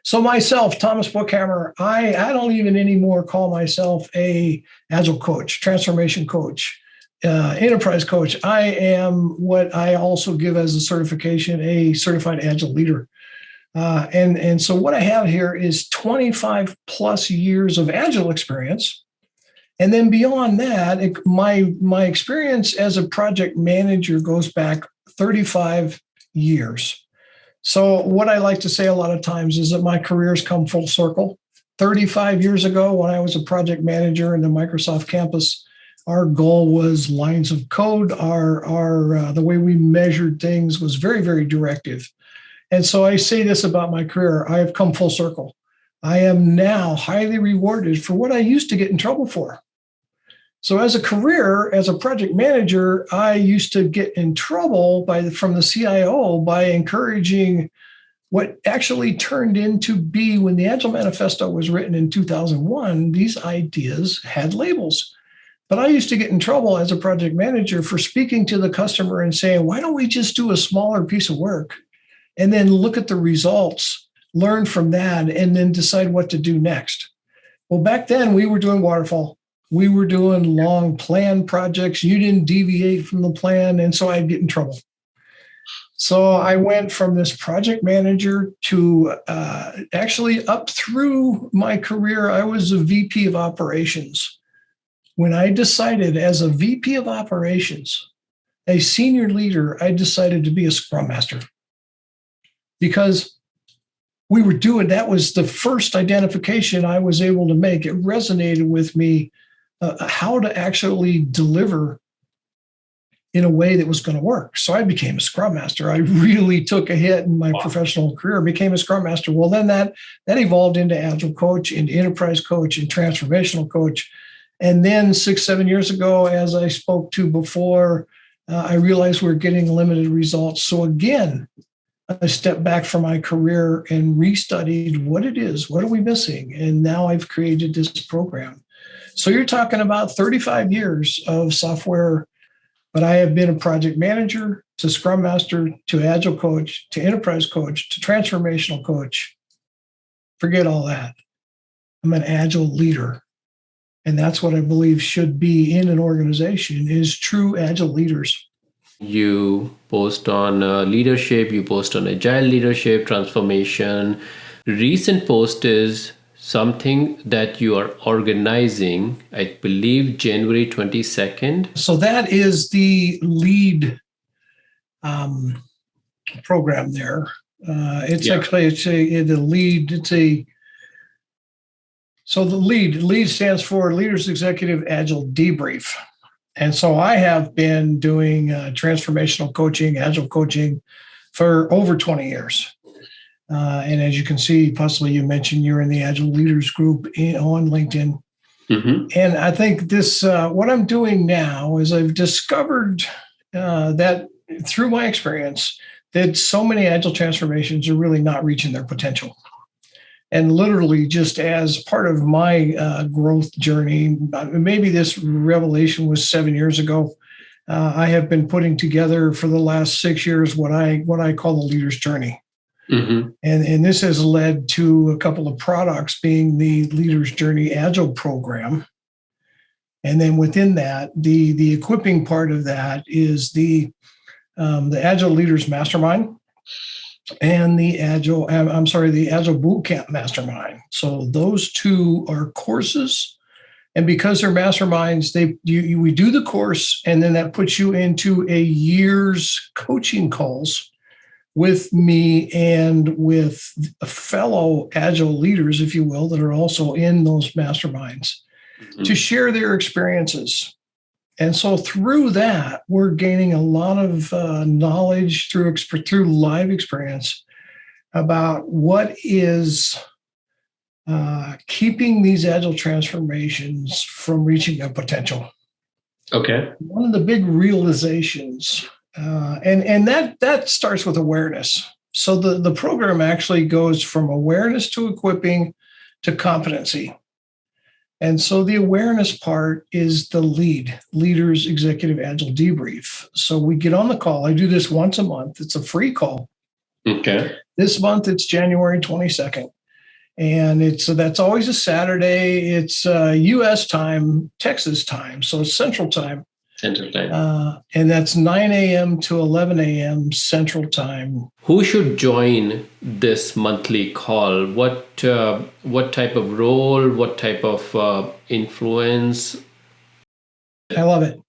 So myself, Thomas Bookhamer, I don't even anymore call myself a agile coach, transformation coach, enterprise coach. I am what I also give as a certification, a certified agile leader. And so what I have here is 25 plus years of agile experience. And then beyond that, my experience as a project manager goes back 35 years. So what I like to say a lot of times is that my career's come full circle. 35 years ago, when I was a project manager in the Microsoft campus, our goal was lines of code. The way we measured things was very, very directive. And so I say this about my career: I have come full circle. I am now highly rewarded for what I used to get in trouble for. So as a career, as a project manager, I used to get in trouble from the CIO by encouraging what actually turned into be, when the Agile Manifesto was written in 2001, these ideas had labels. But I used to get in trouble as a project manager for speaking to the customer and saying, why don't we just do a smaller piece of work and then look at the results, learn from that, and then decide what to do next? Well, back then we were doing waterfall. We were doing long plan projects. You didn't deviate from the plan. And so I'd get in trouble. So I went from this project manager to actually up through my career, I was a VP of operations. When I decided as a VP of operations, a senior leader, I decided to be a Scrum Master, because that was the first identification I was able to make. It resonated with me. How to actually deliver in a way that was going to work. So I became a Scrum Master. I really took a hit in my professional career, became a Scrum Master. Well, then that evolved into Agile Coach, into Enterprise Coach, and Transformational Coach. And then 6-7 years ago, as I spoke to before, I realized we're getting limited results. So again, I stepped back from my career and restudied what it is, what are we missing? And now I've created this program. So you're talking about 35 years of software, but I have been a project manager to Scrum Master to Agile Coach to Enterprise Coach to Transformational Coach. Forget all that. I'm an Agile leader. And that's what I believe should be in an organization, is true Agile leaders. You post on leadership, you post on Agile leadership, transformation. Recent post is something that you are organizing, I believe, January 22nd. So that is the lead program there. So the lead stands for Leaders Executive Agile Debrief. And so I have been doing transformational coaching, agile coaching for over 20 years. And as you can see, possibly you mentioned you're in the Agile Leaders group on LinkedIn. Mm-hmm. And I think this, what I'm doing now is I've discovered that through my experience that so many Agile transformations are really not reaching their potential. And literally, just as part of my growth journey, maybe this revelation was 7 years ago, I have been putting together for the last 6 years what I call the leader's journey. Mm-hmm. And this has led to a couple of products, being the Leader's Journey Agile program. And then within that, the equipping part of that is the Agile Leaders Mastermind and the Agile Bootcamp Mastermind. So those two are courses. And because they're masterminds, we do the course, and then that puts you into a year's coaching calls with me and with fellow Agile leaders, if you will, that are also in those masterminds, mm-hmm. to share their experiences. And so through that, we're gaining a lot of knowledge through live experience about what is keeping these Agile transformations from reaching their potential. Okay. One of the big realizations, and that starts with awareness. So the program actually goes from awareness to equipping to competency. And so the awareness part is the Leaders Executive Agile Debrief. So we get on the call. I do this once a month. It's a free call. Okay. This month, it's January 22nd. And that's always a Saturday. It's U.S. time, Texas time, so it's Central time. Central time. And that's 9 a.m. to 11 a.m. Central time. Who should join this monthly call? What type of role? What type of influence? I love it.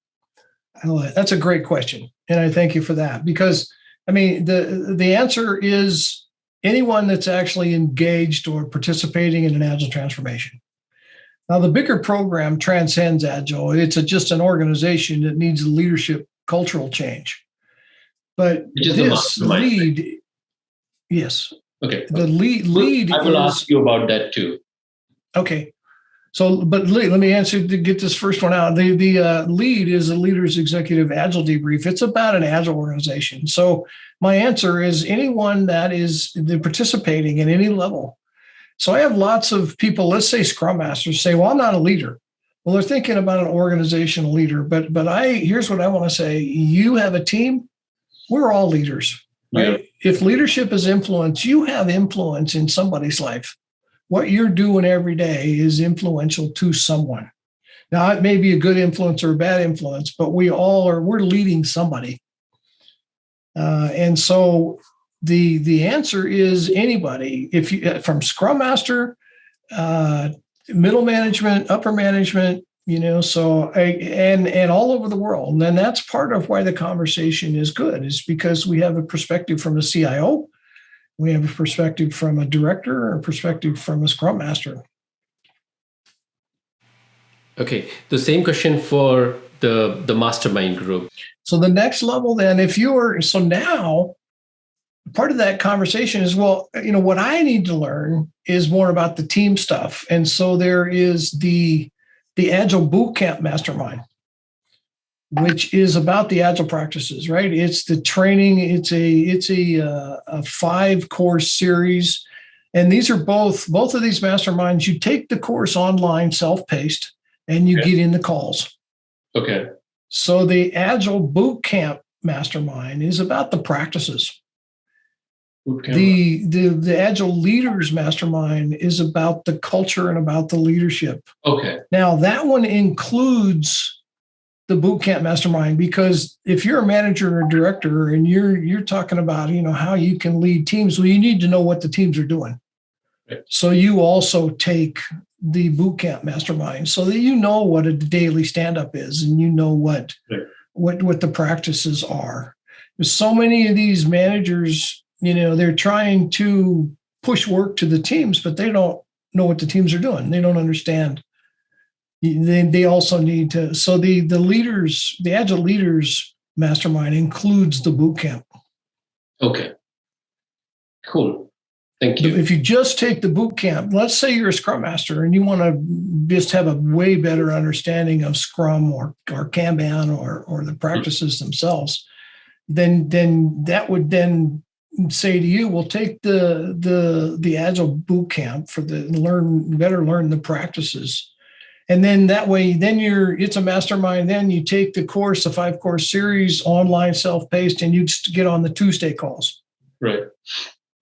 That's a great question, and I thank you for that, because I mean the answer is anyone that's actually engaged or participating in an Agile transformation. Now, the bigger program transcends Agile. It's just an organization that needs a leadership cultural change. But this lead, yes. Okay. The lead I will ask you about that too. Okay. So, but let me answer to get this first one out. The lead is a Leaders Executive Agile Debrief. It's about an Agile organization. So my answer is anyone that is participating at any level. So I have lots of people, let's say Scrum Masters, say, well, I'm not a leader. Well, they're thinking about an organizational leader. But here's what I want to say. You have a team. We're all leaders, right? Yeah. If leadership is influence, you have influence in somebody's life. What you're doing every day is influential to someone. Now, it may be a good influence or a bad influence, but we're leading somebody. And so the answer is anybody. If you from Scrum Master, middle management, upper management, and all over the world. And then that's part of why the conversation is good, is because we have a perspective from a CIO. We have a perspective from a director, or a perspective from a Scrum Master. Okay, the same question for the Mastermind group. So the next level then, now part of that conversation is, well, what I need to learn is more about the team stuff. And so there is the Agile Bootcamp Mastermind, which is about the Agile practices, right? It's the training. It's a 5-course series. And these are both of these masterminds. You take the course online, self-paced, and you get in the calls. Okay. So the Agile Bootcamp Mastermind is about the practices. The Agile Leaders Mastermind is about the culture and about the leadership. Okay. Now that one includes the Bootcamp Mastermind, because if you're a manager or director and you're talking about how you can lead teams, well, you need to know what the teams are doing. Right. So you also take the Bootcamp Mastermind so that you know what a daily stand-up is, and you know what the practices are. There's so many of these managers, they're trying to push work to the teams, but they don't know what the teams are doing. They don't understand. They also need to. So the Agile Leaders Mastermind includes the Bootcamp. Okay. Cool. Thank you. If you just take the Bootcamp, let's say you're a Scrum Master and you want to just have a way better understanding of Scrum or Kanban or the practices themselves, then that would then say to you, well, take the Agile Bootcamp for learn the practices. And then that way, it's a mastermind. Then you take the course, the 5-course series, online, self-paced, and you just get on the Tuesday calls. Right.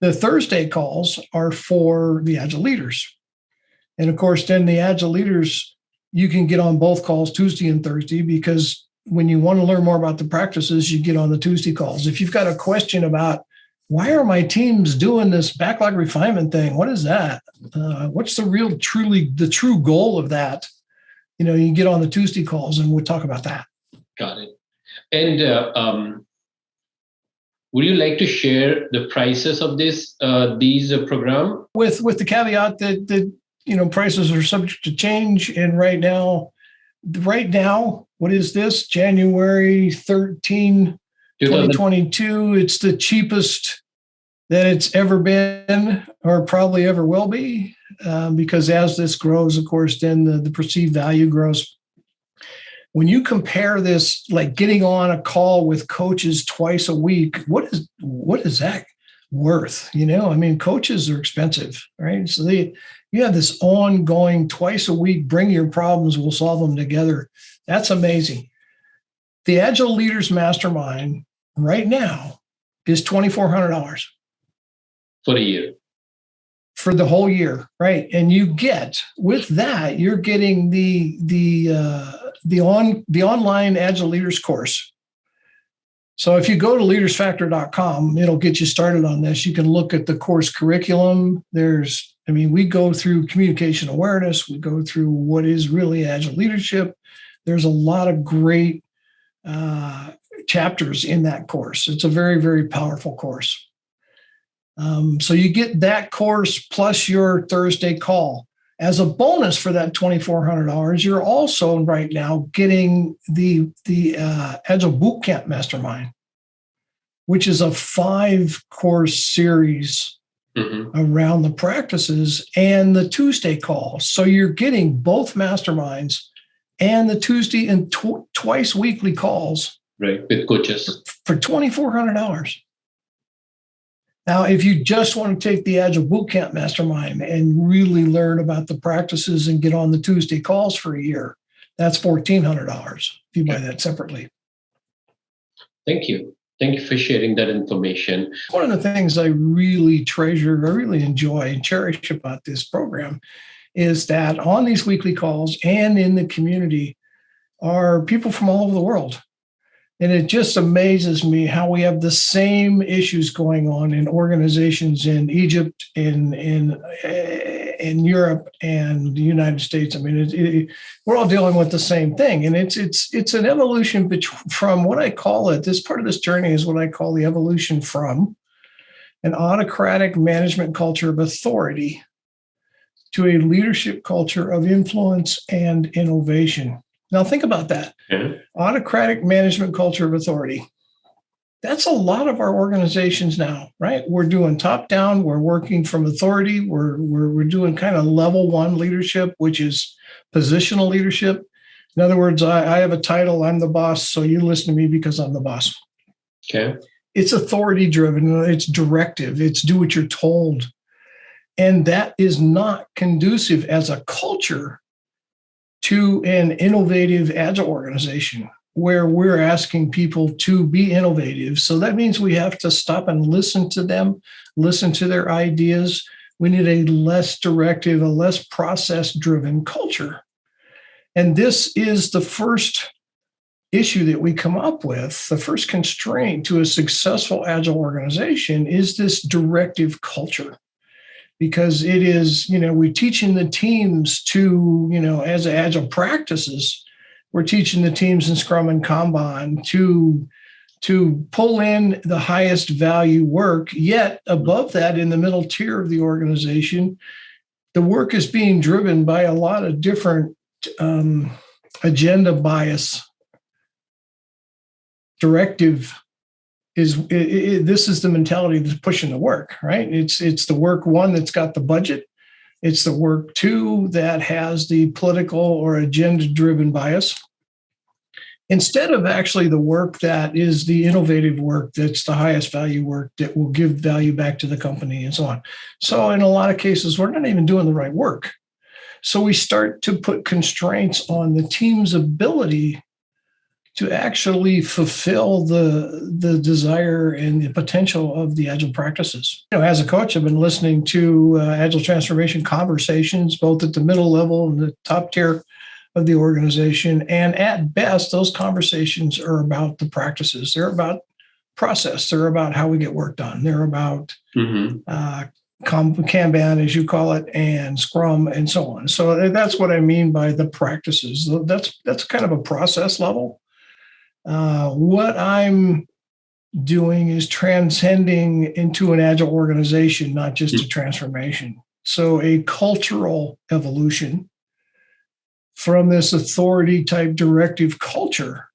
The Thursday calls are for the Agile Leaders. And of course, then the Agile Leaders, you can get on both calls, Tuesday and Thursday, because when you want to learn more about the practices, you get on the Tuesday calls. If you've got a question about, why are my teams doing this backlog refinement thing? What is that? What's the true goal of that? You get on the Tuesday calls and we'll talk about that. Got it. And would you like to share the prices of these program? With the caveat that prices are subject to change. And right now, what is this? January 13, 2022. It's the cheapest that it's ever been, or probably ever will be, because as this grows, of course, then the perceived value grows. When you compare this, like getting on a call with coaches twice a week, what is that worth? Coaches are expensive, right? So you have this ongoing twice a week, bring your problems, we'll solve them together. That's amazing. The Agile Leaders Mastermind right now is $2,400. For a year. for the whole year, right? And you get with that, you're getting the online Agile Leaders course. So if you go to leadersfactor.com, it'll get you started on this. You can look at the course curriculum. We go through communication awareness. We go through what is really Agile leadership. There's a lot of great chapters in that course. It's a very, very powerful course. So you get that course plus your Thursday call. As a bonus for that $2,400, you're also right now getting the Agile Bootcamp Mastermind, which is a 5-course series around the practices and the Tuesday call. So you're getting both masterminds and the Tuesday and twice weekly calls. Right, with coaches. For $2,400. Now, if you just want to take the Agile Bootcamp Mastermind and really learn about the practices and get on the Tuesday calls for a year, that's $1,400 if you buy that separately. Thank you. Thank you for sharing that information. One of the things I really treasure, I really enjoy and cherish about this program is that on these weekly calls and in the community are people from all over the world. And it just amazes me how we have the same issues going on in organizations in Egypt, in Europe, and the United States. I mean, we're all dealing with the same thing, and it's an evolution from what I call it. This part of this journey is what I call the evolution from an autocratic management culture of authority to a leadership culture of influence and innovation. Now, think about that. Autocratic management culture of authority. That's a lot of our organizations now, right? We're doing top down. We're working from authority. We're doing kind of level 1 leadership, which is positional leadership. In other words, I have a title. I'm the boss. So you listen to me because I'm the boss. Okay. It's authority driven. It's directive. It's do what you're told. And that is not conducive as a culture to an innovative Agile organization where we're asking people to be innovative. So that means we have to stop and listen to them, listen to their ideas. We need a less directive, a less process-driven culture. And this is the first issue that we come up with. The first constraint to a successful Agile organization is this directive culture. Because it is, we're teaching the teams to, as Agile practices, we're teaching the teams in Scrum and Kanban to pull in the highest value work, yet above that in the middle tier of the organization, the work is being driven by a lot of different agenda bias, directive. This is the mentality that's pushing the work, right? It's the work, 1, that's got the budget. It's the work, 2, that has the political or agenda-driven bias. Instead of actually the work that is the innovative work, that's the highest value work that will give value back to the company and so on. So in a lot of cases, we're not even doing the right work. So we start to put constraints on the team's ability to actually fulfill the desire and the potential of the Agile practices. As a coach, I've been listening to Agile transformation conversations, both at the middle level and the top tier of the organization. And at best, those conversations are about the practices. They're about process. They're about how we get work done. They're about Kanban, as you call it, and Scrum, and so on. So that's what I mean by the practices. That's kind of a process level. What I'm doing is transcending into an Agile organization, not just a transformation. So a cultural evolution from this authority type directive culture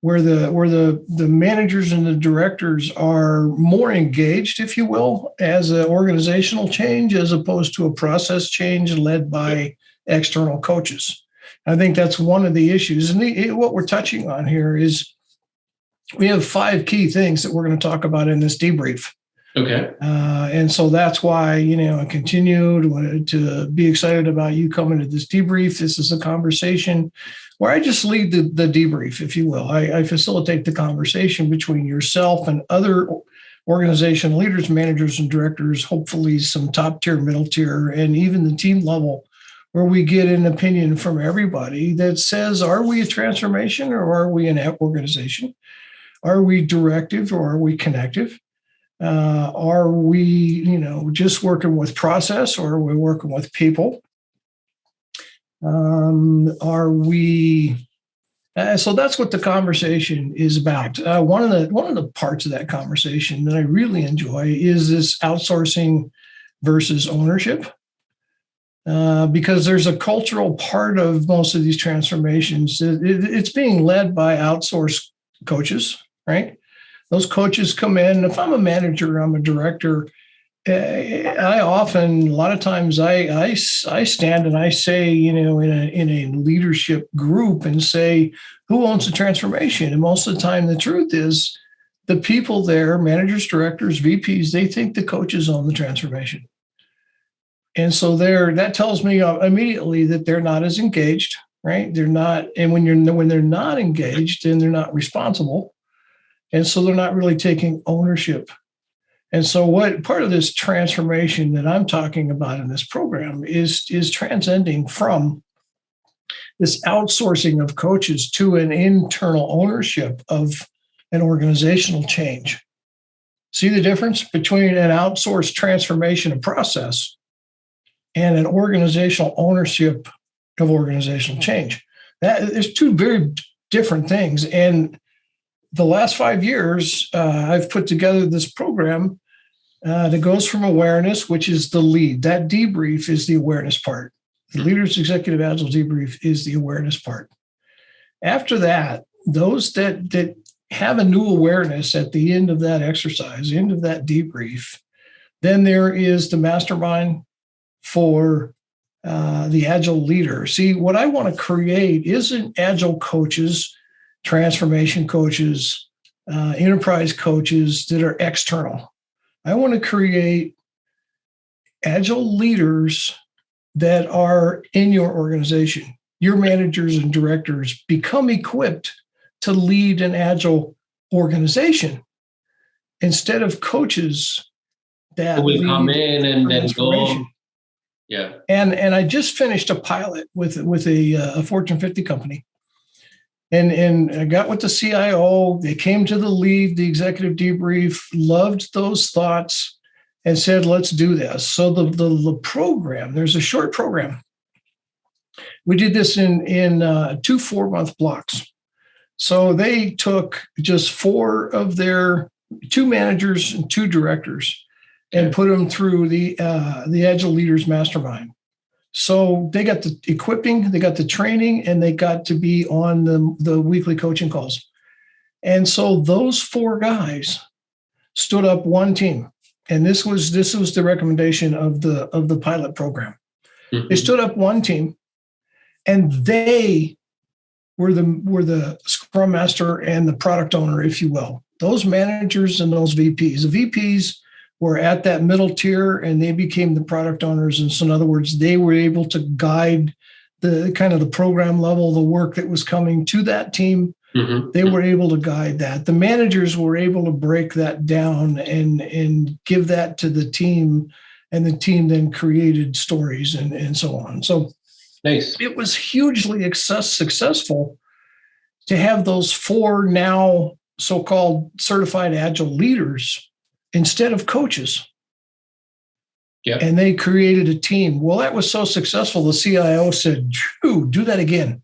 where the managers and the directors are more engaged, if you will, as an organizational change as opposed to a process change led by external coaches. I think that's one of the issues. And what we're touching on here is we have 5 key things that we're going to talk about in this debrief. Okay. And so that's why, I continue to be excited about you coming to this debrief. This is a conversation where I just lead the debrief, if you will. I facilitate the conversation between yourself and other organization leaders, managers, and directors, hopefully some top tier, middle tier, and even the team level, where we get an opinion from everybody that says, are we a transformation or are we an organization? Are we directive or are we connective? Are we, just working with process or are we working with people? Are we? So that's what the conversation is about. One of the parts of that conversation that I really enjoy is this outsourcing versus ownership, because there's a cultural part of most of these transformations. It's being led by outsourced coaches, right? Those coaches come in. If I'm a manager, I'm a director. I often, a lot of times, I stand and I say, in a leadership group and say, who owns the transformation? And most of the time, the truth is, the people there, managers, directors, VPs, they think the coaches own the transformation, and so that tells me immediately that they're not as engaged, right? They're not, and when they're not engaged, then they're not responsible, and so they're not really taking ownership. And so what part of this transformation that I'm talking about in this program is transcending from this outsourcing of coaches to an internal ownership of an organizational change. See the difference between an outsourced transformation of process and an organizational ownership of organizational change. There's two very different things. And the last 5 years, I've put together this program that goes from awareness, which is the lead. That debrief is the awareness part. The Leaders Executive Agile Debrief is the awareness part. After that, those that have a new awareness at the end of that exercise, end of that debrief, then there is the mastermind for the Agile leader. See, what I want to create isn't Agile coaches, transformation coaches, enterprise coaches that are external. I want to create Agile leaders that are in your organization. Your managers and directors become equipped to lead an Agile organization instead of coaches that will come in and then go. Yeah. And I just finished a pilot with a Fortune 50 company. And I got with the CIO. They came to the lead, the executive debrief, loved those thoughts, and said, let's do this. So the program, there's a short program. We did this in 2 4-month blocks. So they took just 4 of their 2 managers and 2 directors and put them through the Agile Leaders Mastermind. So they got the equipping, they got the training, and they got to be on the weekly coaching calls. And so those 4 guys stood up one team. And this was the recommendation of the pilot program. Mm-hmm. They stood up one team, and they were the scrum master and the product owner, if you will. Those managers and those VPs. The VPs were at that middle tier, and they became the product owners. And so, in other words, they were able to guide the kind of the program level, the work that was coming to that team. Mm-hmm. They were able to guide that. The managers were able to break that down and give that to the team, and the team then created stories and so on. So nice. It was hugely successful to have those 4 now so-called certified Agile leaders instead of coaches. Yeah. And they created a team. Well, that was so successful, the CIO said, Drew, do that again.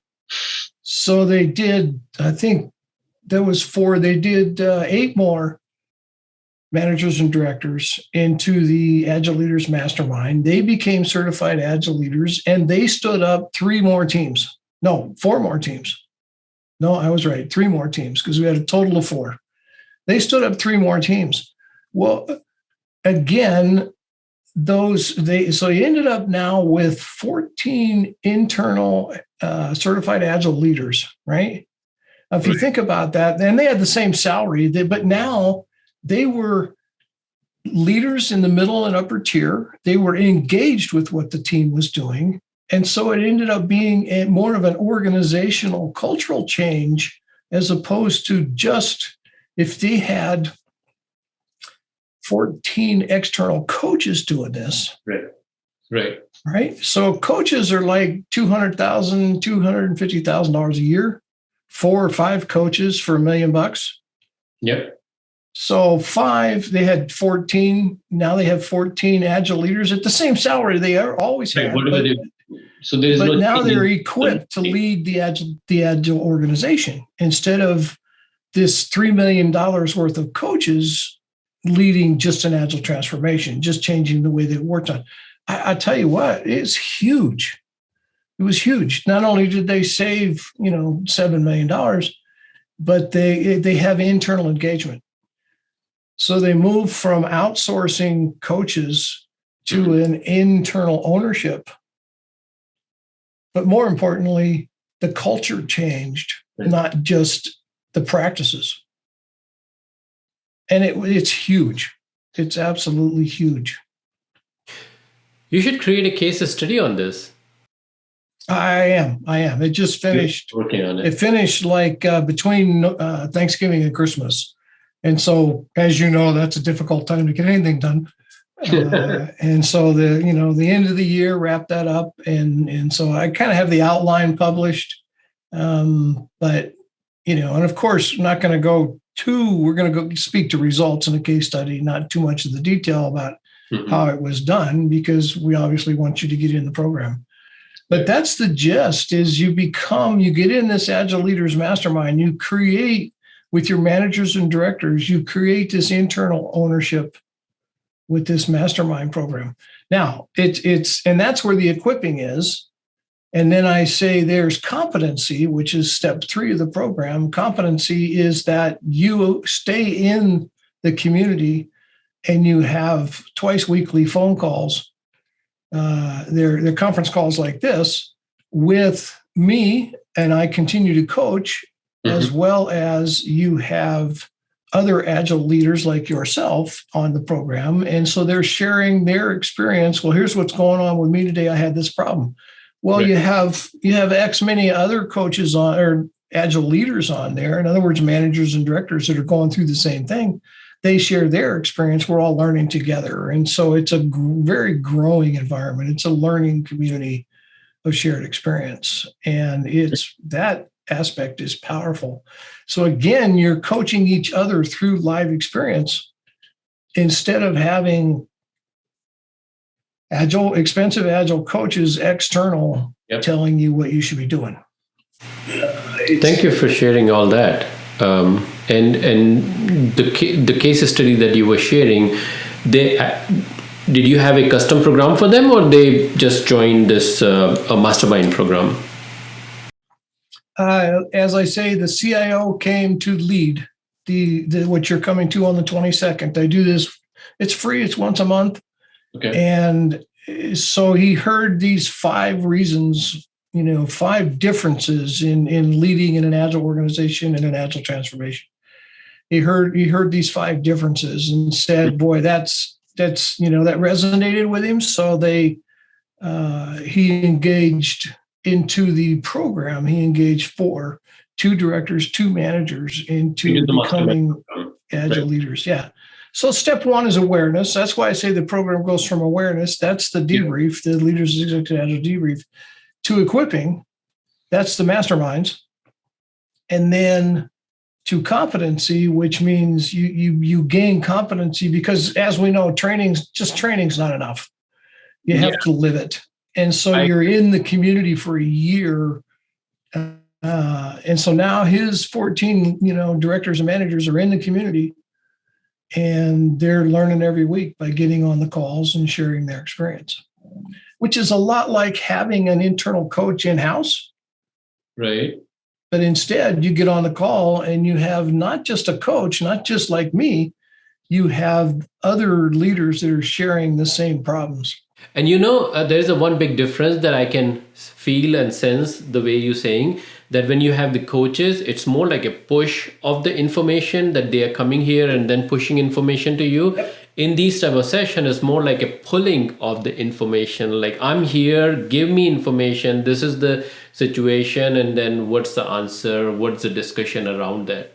So they did, I think there was 4, they did 8 more managers and directors into the Agile Leaders Mastermind. They became certified Agile leaders, and they stood up 3 more teams. No, 4 more teams. No, I was right. 3 more teams, because we had a total of 4. They stood up 3 more teams. Well, again, so you ended up now with 14 internal certified Agile leaders, right? If you think about that, then they had the same salary, but now they were leaders in the middle and upper tier. They were engaged with what the team was doing. And so it ended up being more of an organizational cultural change, as opposed to just if they had 14 external coaches doing this. Right. So coaches are like $200,000, $250,000 a year, 4 or 5 coaches for $1 million. Yep. So 5, they had 14. Now they have 14 agile leaders at the same salary they always had. So there is but no now they're change. equipped to lead the agile organization instead of this $3 million worth of coaches leading just an agile transformation, just changing the way they worked on. I tell you what, it's huge. It was huge. Not only did they save, $7 million, but they have internal engagement. So they moved from outsourcing coaches to an internal ownership. But more importantly, the culture changed, not just the practices. And it's huge. It's absolutely huge. You should create a case study on this. I am. It just finished. Working on it. It finished like between Thanksgiving and Christmas. And so, as you know, that's a difficult time to get anything done. And so the end of the year wrapped that up. And so I kind of have the outline published. But, and of course, I'm not going to go we're going to go speak to results in a case study, not too much of the detail about how it was done, because we obviously want you to get in the program. But that's the gist, is you get in this Agile Leaders Mastermind, you create with your managers and directors, you create this internal ownership with this mastermind program. Now and that's where the equipping is. And then I say there's competency, which is step 3 of the program. Competency is that you stay in the community and you have twice weekly phone calls. They're conference calls like this with me, and I continue to coach, as well as you have other agile leaders like yourself on the program. And so they're sharing their experience. Well, here's what's going on with me today. I had this problem. Well, you have X many other coaches on, or agile leaders on there. In other words, managers and directors that are going through the same thing. They share their experience. We're all learning together. And so it's a very growing environment. It's a learning community of shared experience. And that aspect is powerful. So again, you're coaching each other through live experience instead of having expensive agile coaches external telling you what you should be doing. Thank you for sharing all that. And the case study that you were sharing, did you have a custom program for them, or they just joined this a mastermind program? As I say, the CIO came to lead what you're coming to on the 22nd. I do this. It's free. It's once a month. Okay. And so he heard these 5 reasons, 5 differences in leading in an agile organization and an agile transformation. He heard these 5 differences and said, boy, that resonated with him. So he engaged into the program. He engaged 2 directors, 2 managers into becoming agile leaders. Yeah. So step 1 is awareness. That's why I say the program goes from awareness. That's the debrief, the Leaders Executive Agile Debrief, to equipping. That's the masterminds. And then to competency, which means you gain competency, because as we know, training's not enough. You have to live it. And so you're in the community for a year. And so now his 14, directors and managers are in the community, and they're learning every week by getting on the calls and sharing their experience, which is a lot like having an internal coach in-house. Right. But instead, you get on the call and you have not just a coach, not just like me, you have other leaders that are sharing the same problems. And there's one big difference that I can feel and sense the way you're saying, that when you have the coaches, it's more like a push of the information, that they are coming here and then pushing information to you. Yep. In these type of session, it's more like a pulling of the information. Like, I'm here, give me information. This is the situation. And then what's the answer? What's the discussion around that?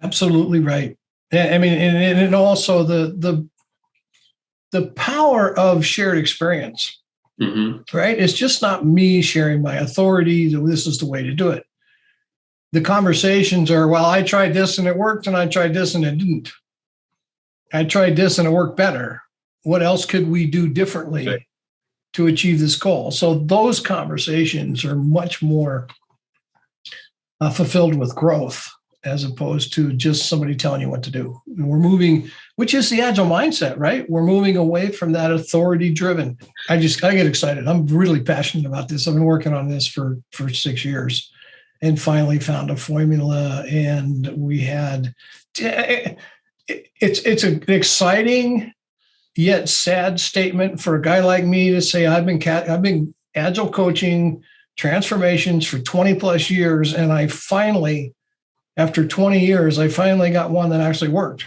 Absolutely right. I mean, and also the power of shared experience, right? It's just not me sharing my authority. This is the way to do it. The conversations are, well, I tried this and it worked, and I tried this and it didn't. I tried this and it worked better. What else could we do differently to achieve this goal? So those conversations are much more fulfilled with growth, as opposed to just somebody telling you what to do. And we're moving, which is the agile mindset, right? We're moving away from that authority driven. I get excited. I'm really passionate about this. I've been working on this for 6 years and finally found a formula. And we had, it's an exciting yet sad statement for a guy like me to say, I've been agile coaching transformations for 20 plus years. And I finally, after 20 years, I finally got one that actually worked.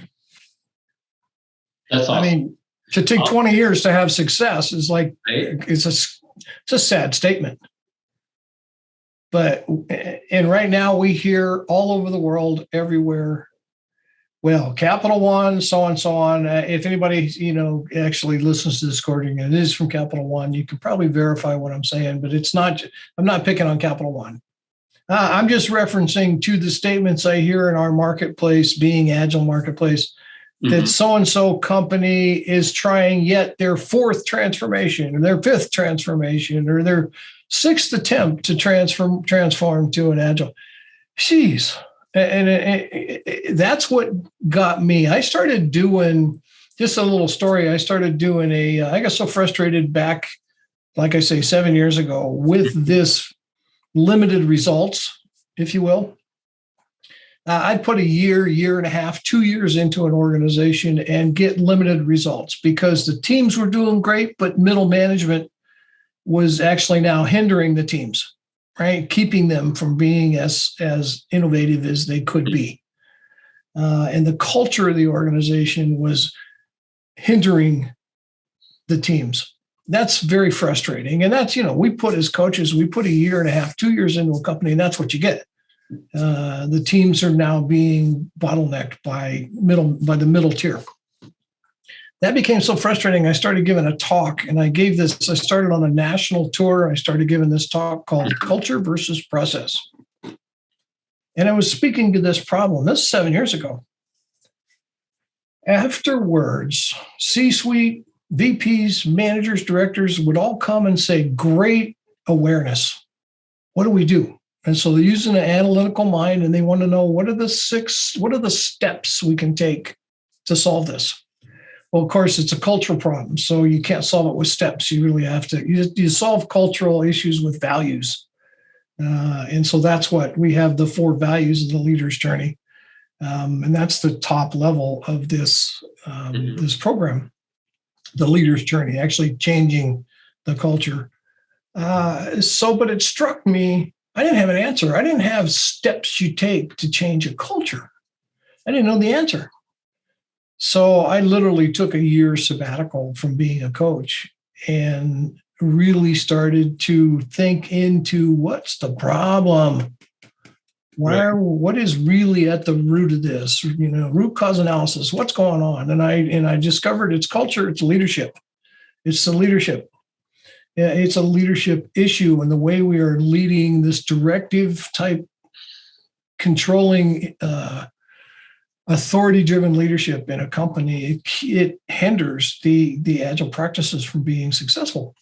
That's awesome. I mean, to take 20 years to have success is like, it's a sad statement. But, and right now we hear all over the world, everywhere, well, Capital One, so on. If anybody, actually listens to this recording and it is from Capital One, you can probably verify what I'm saying, but I'm not picking on Capital One. I'm just referencing to the statements I hear in our marketplace, being Agile marketplace, that so-and-so company is trying yet their fourth transformation or their fifth transformation or their sixth attempt to transform to an Agile. Jeez. And that's what got me. I started doing, just a little story, I started doing I got so frustrated back, like I say, 7 years ago with this limited results, if you will. I'd put a year and a half, 2 years into an organization and get limited results because the teams were doing great, but middle management was actually now hindering the teams, right? Keeping them from being as innovative as they could be. And the culture of the organization was hindering the teams. That's very frustrating. And that's, we put as coaches, we put a year and a half, 2 years into a company, and that's what you get. The teams are now being bottlenecked by the middle tier. That became so frustrating. I started giving a talk, and I started on a national tour. I started giving this talk called Culture versus Process. And I was speaking to this problem. This is 7 years ago. Afterwards, C-suite, VPs, managers, directors would all come and say, great awareness. What do we do? And so they're using an analytical mind, and they want to know what are the steps we can take to solve this? Well, of course, it's a cultural problem, so you can't solve it with steps. You really have to, you solve cultural issues with values. And so that's what we have, the 4 values of the leader's journey. And that's the top level of this program, the leader's journey, actually changing the culture. But it struck me, I didn't have an answer. I didn't have steps you take to change a culture. I didn't know the answer. So I literally took a year sabbatical from being a coach and really started to think into what's the problem? What is really at the root of this? Root cause analysis. What's going on? And I discovered it's culture, it's leadership. It's the leadership. It's a leadership issue, and the way we are leading this directive type, controlling, authority-driven leadership in a company, it hinders the agile practices from being successful.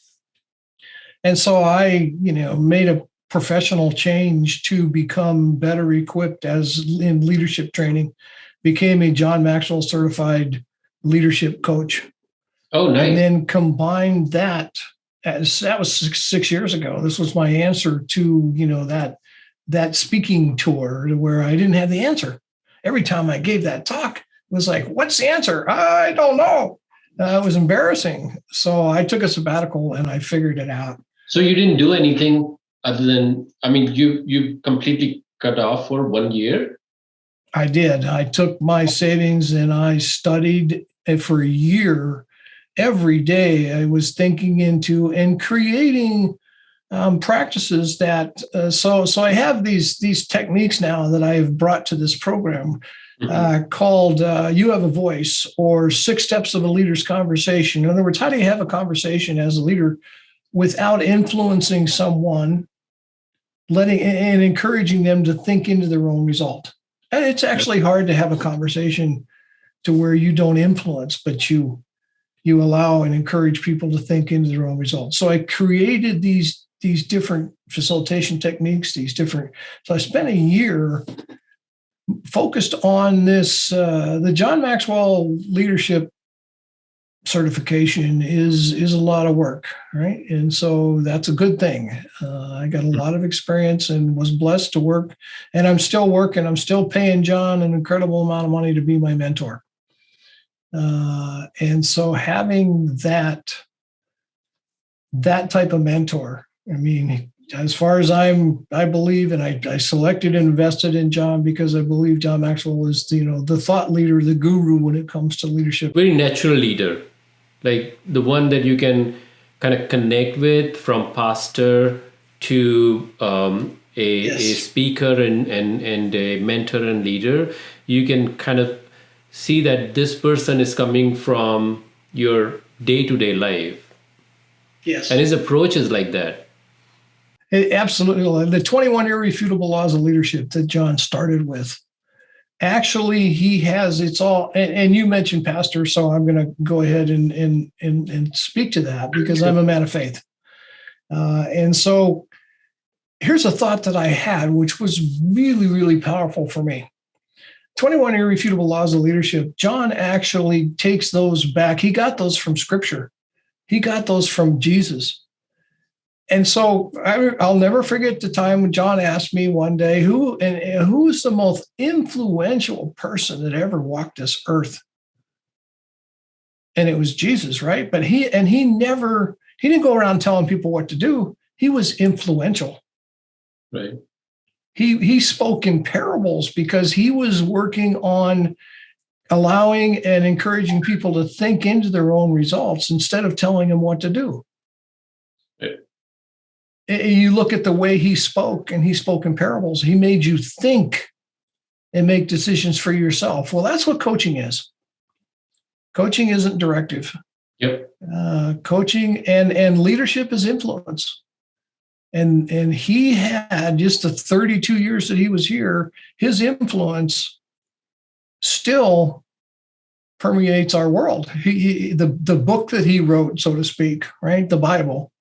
And so I, made a professional change to become better equipped as in leadership training, became a John Maxwell certified leadership coach. Oh, nice. And then combined that was 6 years ago. This was my answer to, that speaking tour where I didn't have the answer. Every time I gave that talk, it was like, what's the answer? I don't know. It was embarrassing. So I took a sabbatical and I figured it out. So you didn't do anything other than, you completely cut off for 1 year? I did. I took my savings and I studied for a year. Every day I was thinking into and creating practices that, so I have these techniques now that I've brought to this program called You Have a Voice, or 6 Steps of a Leader's Conversation. In other words, how do you have a conversation as a leader without influencing someone, letting and encouraging them to think into their own result? And it's actually hard to have a conversation to where you don't influence, but you allow and encourage people to think into their own results. So I created these different facilitation techniques, so I spent a year focused on this. The John Maxwell leadership certification is a lot of work, right? And so that's a good thing. I got a lot of experience and was blessed to work, and I'm still working. I'm still paying John an incredible amount of money to be my mentor. And so having that type of mentor, I mean, as far as I believe, and I selected and invested in John because I believe John Maxwell is the thought leader, the guru when it comes to leadership. Very natural leader, like the one that you can kind of connect with, from pastor to a speaker and a mentor and leader. You can kind of see that this person is coming from your day-to-day life. Yes. And his approach is like that. Absolutely. The 21 Irrefutable Laws of Leadership that John started with, actually, he has, it's all, and you mentioned pastor, so I'm going to go ahead and speak to that because I'm a man of faith. And so here's a thought that I had, which was really, really powerful for me. 21 Irrefutable Laws of Leadership, John actually takes those back. He got those from Scripture. He got those from Jesus. And so I'll never forget the time when John asked me one day, who is the most influential person that ever walked this earth? And it was Jesus, right? But he didn't go around telling people what to do. He was influential. Right. He spoke in parables because he was working on allowing and encouraging people to think into their own results instead of telling them what to do. Right. You look at the way he spoke, and he spoke in parables. He made you think and make decisions for yourself. Well, that's what coaching is. Coaching isn't directive. Yep. Coaching and leadership is influence. And he had, just the 32 years that he was here, his influence still permeates our world. The book that he wrote, so to speak, right, the Bible,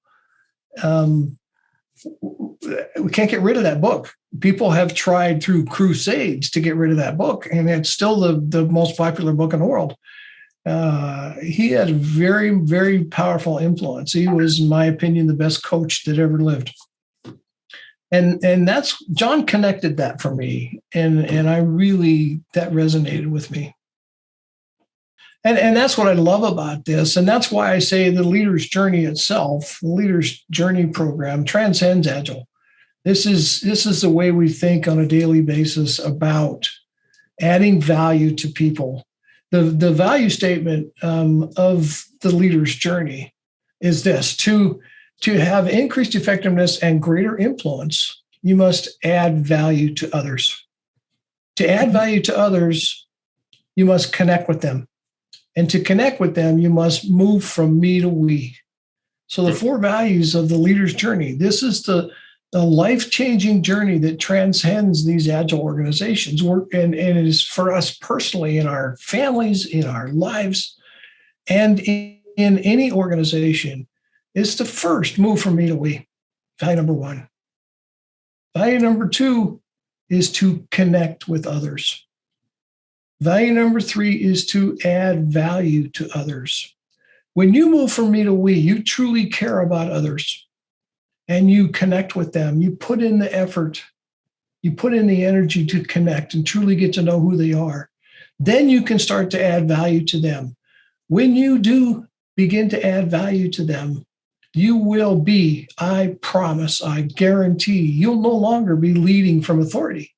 we can't get rid of that book. People have tried through crusades to get rid of that book, and it's still the most popular book in the world. He had a very, very powerful influence. He was, in my opinion, the best coach that ever lived. And that's, John connected that for me. And I really, that resonated with me. And that's what I love about this. And that's why I say the leader's journey itself, the leader's journey program, transcends Agile. This is the way we think on a daily basis about adding value to people. The value statement of the leader's journey is this: to have increased effectiveness and greater influence, you must add value to others. To add value to others, you must connect with them. And to connect with them, you must move from me to we. So the 4 values of the leader's journey, this is the life-changing journey that transcends these Agile organizations. And it is for us personally, in our families, in our lives, and in any organization, is to first move from me to we. Value number 1. Value number 2 is to connect with others. Value number 3 is to add value to others. When you move from me to we, you truly care about others and you connect with them. You put in the effort, you put in the energy to connect and truly get to know who they are. Then you can start to add value to them. When you do begin to add value to them, you will be, I promise, I guarantee, you'll no longer be leading from authority.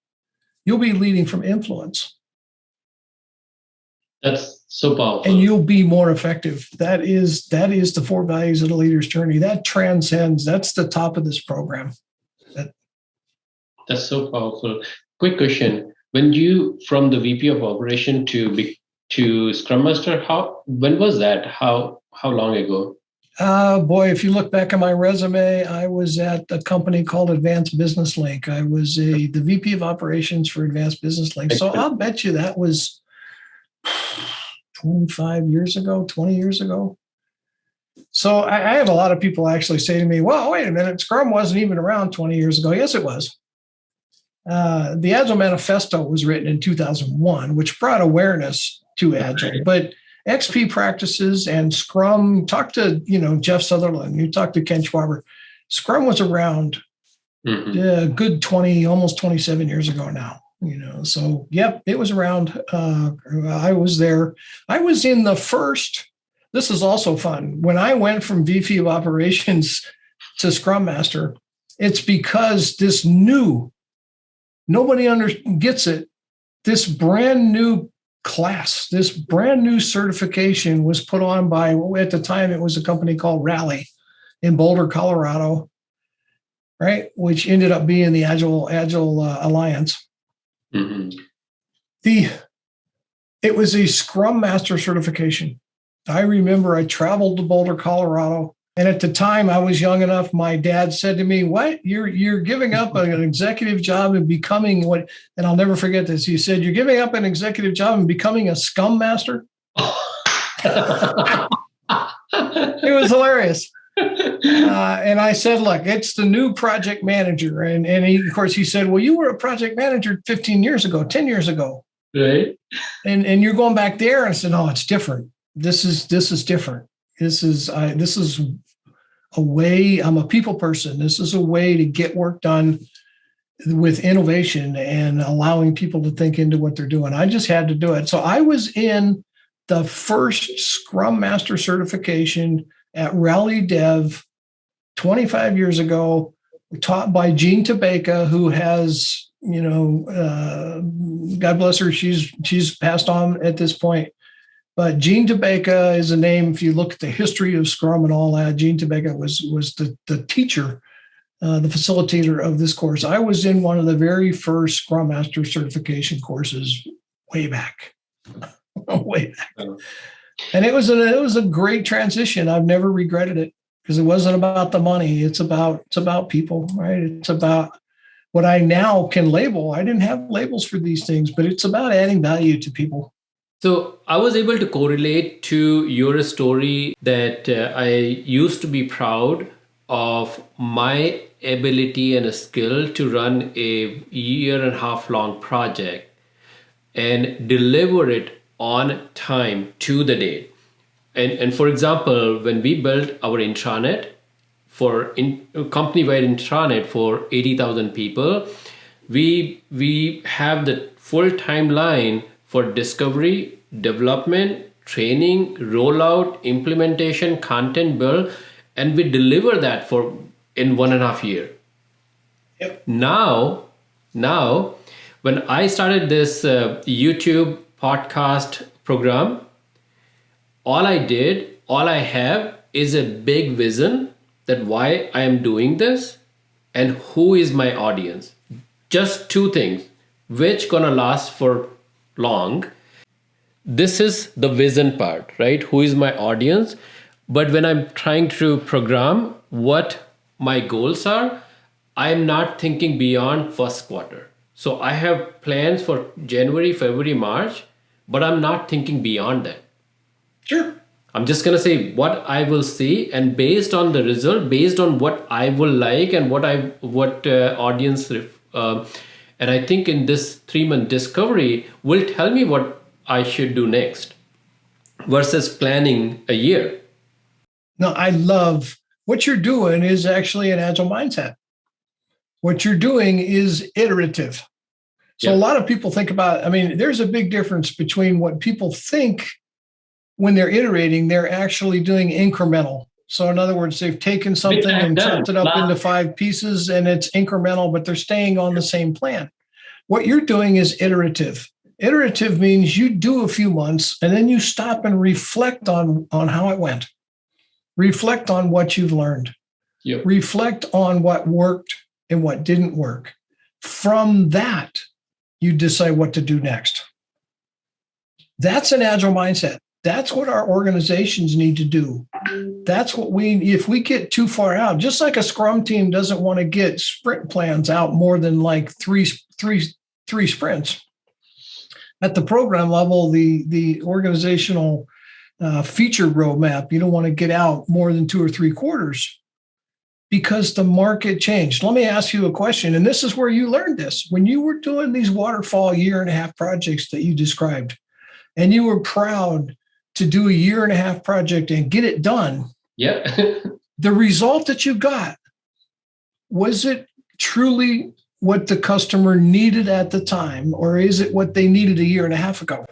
You'll be leading from influence. That's so powerful. And you'll be more effective. That is the 4 values of the leader's journey. That transcends, that's the top of this program. That's so powerful. Quick question. when you from the VP of operation to Scrum Master, when was that? How long ago? Boy, if you look back at my resume, I was at a company called Advanced Business Link. I was the VP of operations for Advanced Business Link. So I'll bet you that was 25 years ago, 20 years ago. So I have a lot of people actually say to me, well, wait a minute, Scrum wasn't even around 20 years ago. Yes, it was. The Agile Manifesto was written in 2001, which brought awareness to Agile. But XP practices and Scrum, talk to Jeff Sutherland, you talk to Ken Schwaber. Scrum was around a good 20, almost 27 years ago now. So yep, it was around. I was there. I was in the first. This is also fun. When I went from VP of operations to Scrum Master, it's because this new, nobody gets it. This brand new class, this brand new certification was put on by, at the time, it was a company called Rally in Boulder, Colorado, right? Which ended up being the Agile Alliance. It was a Scrum Master certification. I remember I traveled to Boulder, Colorado. And at the time I was young enough, my dad said to me, what, you're giving up an executive job and becoming what, and I'll never forget this. He said, you're giving up an executive job and becoming a Scum Master. It was hilarious. And I said, look, it's the new project manager. And of course he said, well, you were a project manager 15 years ago, 10 years ago. Right. And you're going back there. And I said, no, it's different. This is different. This is a way, I'm a people person. This is a way to get work done with innovation and allowing people to think into what they're doing. I just had to do it. So I was in the first Scrum Master certification at Rally Dev 25 years ago, taught by Jean Tabeka, who has, God bless her, she's passed on at this point. But Jean Tabeka is a name. If you look at the history of Scrum and all that, Jean Tabeka was the teacher, the facilitator of this course. I was in one of the very first Scrum Master certification courses way back. And it was a great transition. I've never regretted it because it wasn't about the money. It's about people, right? It's about what I now can label. I didn't have labels for these things, but it's about adding value to people. So I was able to correlate to your story that I used to be proud of my ability and a skill to run a 1.5 year long project and deliver it on time to the date. And for example, when we built our intranet for company-wide intranet for 80,000 people, we have the full timeline for discovery, development, training, rollout, implementation, content build, and we deliver that in 1.5 years. Yep. Now, when I started this YouTube podcast program, all I have is a big vision that why I am doing this and who is my audience. Just two things, which gonna last for long. This is the vision part, right? Who is my audience? But when I'm trying to program what my goals are, I'm not thinking beyond first quarter. So I have plans for January, February, March, but I'm not thinking beyond that. Sure. I'm just going to say what I will see, and based on the result, based on what I will like and what audience, and I think in this 3-month discovery will tell me what I should do next versus planning a year. No, I love what you're doing is actually an agile mindset. What you're doing is iterative. So a lot of people think about, there's a big difference between what people think when they're iterating, they're actually doing incremental. So in other words, they've taken something and chopped it up into 5 pieces and it's incremental, but they're staying on the same plan. What you're doing is iterative. Iterative means you do a few months and then you stop and reflect on how it went. Reflect on what you've learned. Yep. Reflect on what worked and what didn't work. From that, you decide what to do next. That's an agile mindset. That's what our organizations need to do. That's what if we get too far out, just like a Scrum team doesn't want to get sprint plans out more than like three sprints. At the program level, the organizational feature roadmap, you don't want to get out more than 2 or 3 quarters because the market changed. Let me ask you a question, and this is where you learned this. When you were doing these waterfall 1.5-year projects that you described, and you were proud to do a 1.5-year project and get it done. Yeah. The result that you got, was it truly what the customer needed at the time, or is it what they needed 1.5 years ago?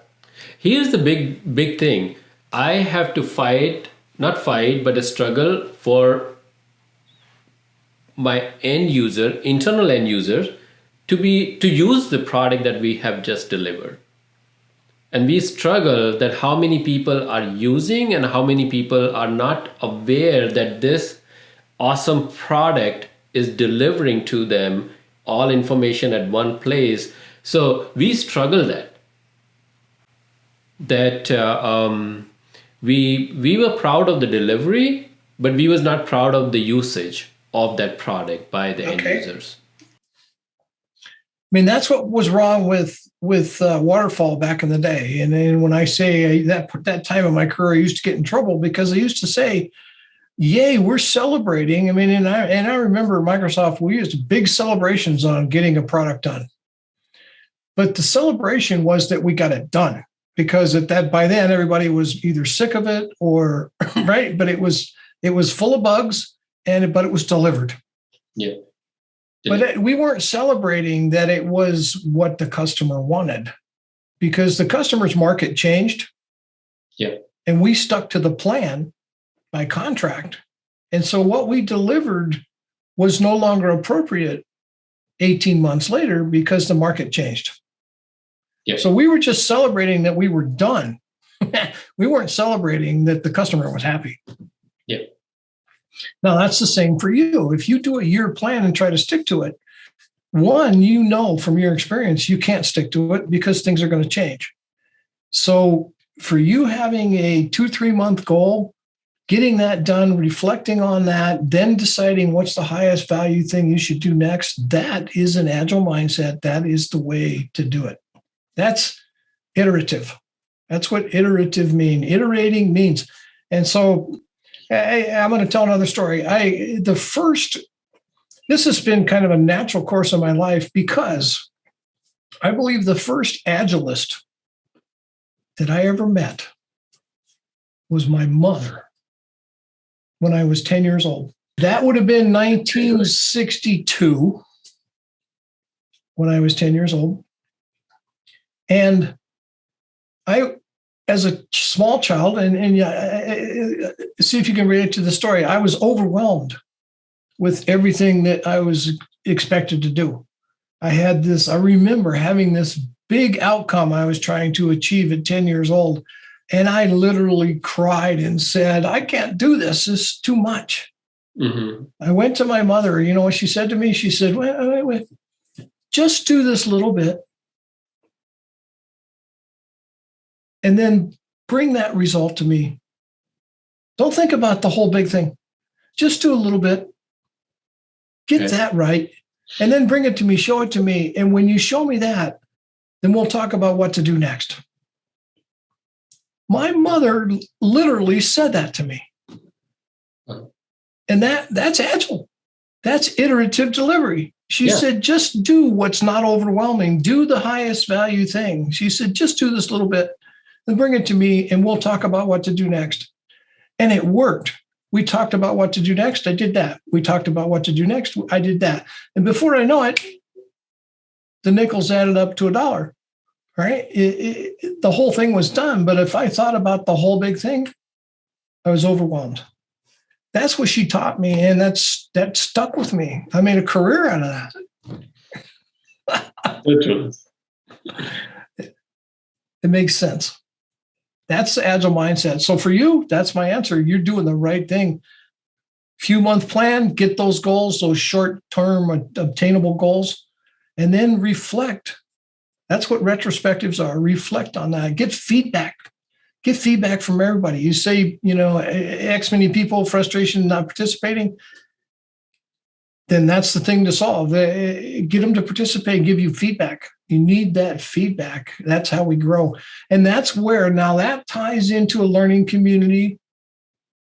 Here's the big thing. I have to but a struggle for my internal end user, to use the product that we have just delivered. And we struggle that how many people are using and how many people are not aware that this awesome product is delivering to them all information at one place. So we struggle that we were proud of the delivery, but we was not proud of the usage of that product by the end users. I mean, that's what was wrong with waterfall back in the day. And then when I say that time in my career, I used to get in trouble because I used to say, "Yay, we're celebrating." I mean, and I remember Microsoft, we used big celebrations on getting a product done. But the celebration was that we got it done, because by then everybody was either sick of it or right, but it was full of bugs, but it was delivered. Yeah. But we weren't celebrating that it was what the customer wanted, because the customer's market changed. Yeah. And we stuck to the plan by contract. And so what we delivered was no longer appropriate 18 months later because the market changed. Yeah. So we were just celebrating that we were done. We weren't celebrating that the customer was happy. Yeah. Now, that's the same for you. If you do a 1-year plan and try to stick to it, one, from your experience, you can't stick to it because things are going to change. So for you having a 2-3 month goal, getting that done, reflecting on that, then deciding what's the highest value thing you should do next, that is an agile mindset. That is the way to do it. That's iterative. That's what iterative means. Iterating means. And so I'm going to tell another story. This has been kind of a natural course of my life, because I believe the first Agilist that I ever met was my mother when I was 10 years old. That would have been 1962 when I was 10 years old. And I, as a small child, and see if you can relate to the story, I was overwhelmed with everything that I was expected to do. I remember having this big outcome I was trying to achieve at 10 years old. And I literally cried and said, "I can't do this. This is too much." Mm-hmm. I went to my mother. You know what she said to me? She said, wait. Just do this little bit, and then bring that result to me. Don't think about the whole big thing. Just do a little bit. Get that right. And then bring it to me, show it to me. And when you show me that, then we'll talk about what to do next. My mother literally said that to me. And that's agile. That's iterative delivery. She said, just do what's not overwhelming. Do the highest value thing. She said, just do this little bit and bring it to me, and we'll talk about what to do next. And it worked. We talked about what to do next. I did that. We talked about what to do next. I did that. And before I know it, the nickels added up to $1. Right? The whole thing was done. But if I thought about the whole big thing, I was overwhelmed. That's what she taught me, and that stuck with me. I made a career out of that. It makes sense. That's the agile mindset. So for you, that's my answer. You're doing the right thing. Few month plan, get those goals, those short-term obtainable goals, and then reflect That's what retrospectives are. Reflect on that. Get feedback. Get feedback from everybody. You say, X many people, frustration, not participating, then that's the thing to solve. Get them to participate, give you feedback. You need that feedback. That's how we grow. And that's where now that ties into a learning community,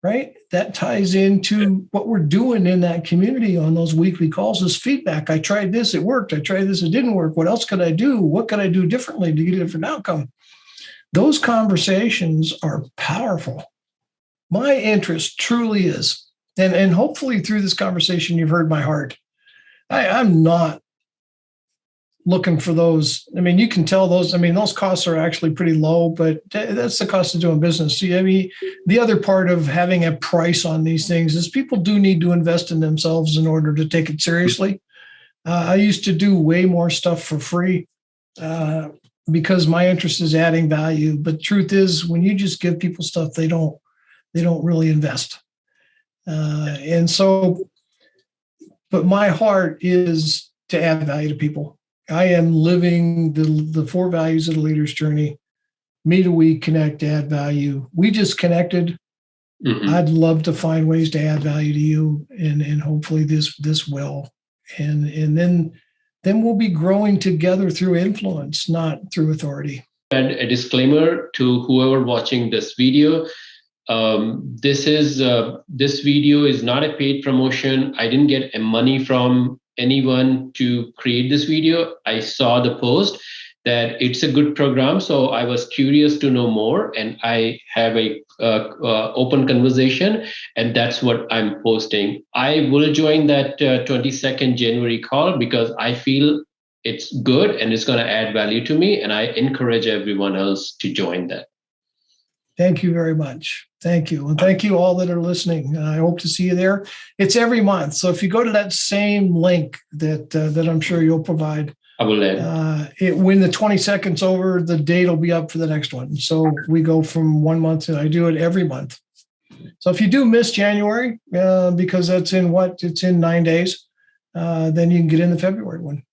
right? That ties into what we're doing in that community on those weekly calls is feedback. I tried this, it worked. I tried this, it didn't work. What else could I do? What could I do differently to get a different outcome? Those conversations are powerful. My interest truly is, and hopefully through this conversation, you've heard my heart. I'm not looking for those. I mean, you can tell those costs are actually pretty low, but that's the cost of doing business. See, I mean, the other part of having a price on these things is people do need to invest in themselves in order to take it seriously. I used to do way more stuff for free because my interest is adding value. But truth is, when you just give people stuff, they don't really invest. And so, but my heart is to add value to people. I am living the 4 values of the leader's journey. Meet a week, connect, add value. We just connected. Mm-hmm. I'd love to find ways to add value to you, and hopefully this will. And then we'll be growing together through influence, not through authority. And a disclaimer to whoever watching this video. This video is not a paid promotion. I didn't get money from anyone to create this video. I saw the post that it's a good program, so I was curious to know more, and I have a open conversation, and that's what I'm posting. I will join that 22nd January call because I feel it's good and it's going to add value to me, and I encourage everyone else to join that. Thank you very much. Thank you. And thank you all that are listening. I hope to see you there. It's every month. So if you go to that same link that I'm sure you'll provide, I will when the 22nd's over, the date will be up for the next one. So we go from 1 month and I do it every month. So if you do miss January, because it's in 9 days, then you can get in the February one.